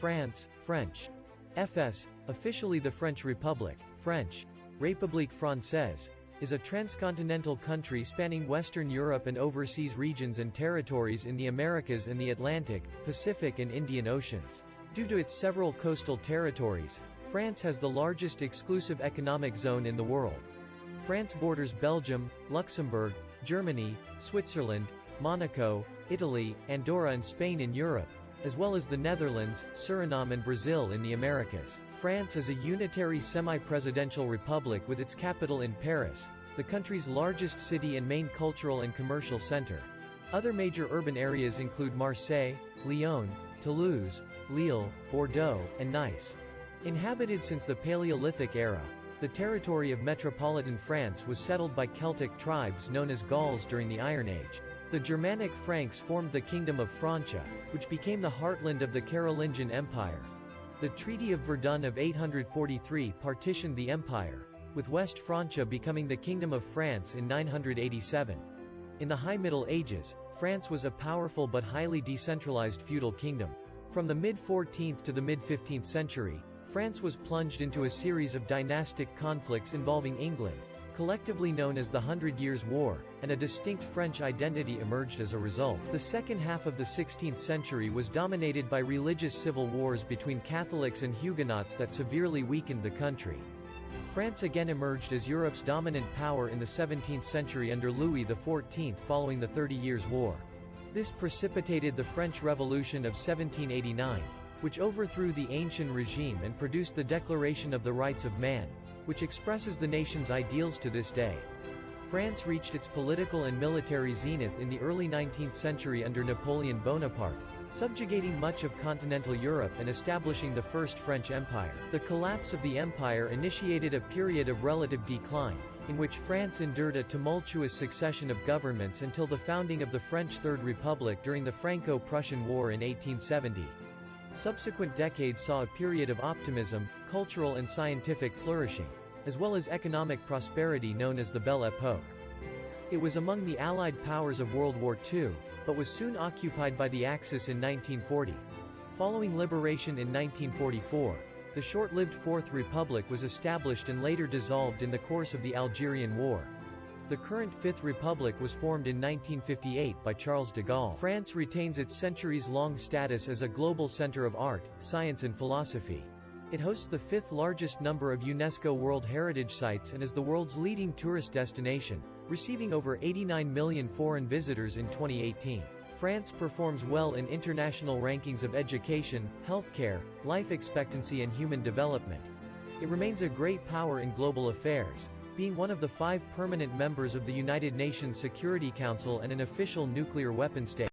France, French. FS, officially the French Republic, French. République française, is a transcontinental country spanning Western Europe and overseas regions and territories in the Americas and the Atlantic, Pacific and Indian Oceans. Due to its several coastal territories, France has the largest exclusive economic zone in the world. France borders Belgium, Luxembourg, Germany, Switzerland, Monaco, Italy, Andorra and Spain in Europe, as well as the Netherlands, Suriname and Brazil in the Americas. France is a unitary semi-presidential republic with its capital in Paris, the country's largest city and main cultural and commercial center. Other major urban areas include Marseille, Lyon, Toulouse, Lille, Bordeaux, and Nice. Inhabited since the Paleolithic era, the territory of metropolitan France was settled by Celtic tribes known as Gauls during the Iron Age. The Germanic Franks formed the Kingdom of Francia, which became the heartland of the Carolingian Empire. The Treaty of Verdun of 843 partitioned the empire, with West Francia becoming the Kingdom of France in 987. In the High Middle Ages, France was a powerful but highly decentralized feudal kingdom. From the mid-14th to the mid-15th century, France was plunged into a series of dynastic conflicts involving England, collectively known as the Hundred Years' War, and a distinct French identity emerged as a result. The second half of the 16th century was dominated by religious civil wars between Catholics and Huguenots that severely weakened the country. France again emerged as Europe's dominant power in the 17th century under Louis XIV following the 30 Years' War. This precipitated the French Revolution of 1789, which overthrew the ancient regime and produced the Declaration of the Rights of Man, which expresses the nation's ideals to this day. France reached its political and military zenith in the early 19th century under Napoleon Bonaparte, subjugating much of continental Europe and establishing the First French Empire. The collapse of the empire initiated a period of relative decline, in which France endured a tumultuous succession of governments until the founding of the French Third Republic during the Franco-Prussian War in 1870. Subsequent decades saw a period of optimism, cultural and scientific flourishing, as well as economic prosperity known as the Belle Époque. It was among the Allied powers of World War II, but was soon occupied by the Axis in 1940. Following liberation in 1944, the short-lived Fourth Republic was established and later dissolved in the course of the Algerian War. The current Fifth Republic was formed in 1958 by Charles de Gaulle. France retains its centuries-long status as a global center of art, science and philosophy. It hosts the fifth largest number of UNESCO World Heritage Sites and is the world's leading tourist destination, receiving over 89 million foreign visitors in 2018. France performs well in international rankings of education, healthcare, life expectancy and human development. It remains a great power in global affairs, being one of the 5 permanent members of the United Nations Security Council and an official nuclear weapon state.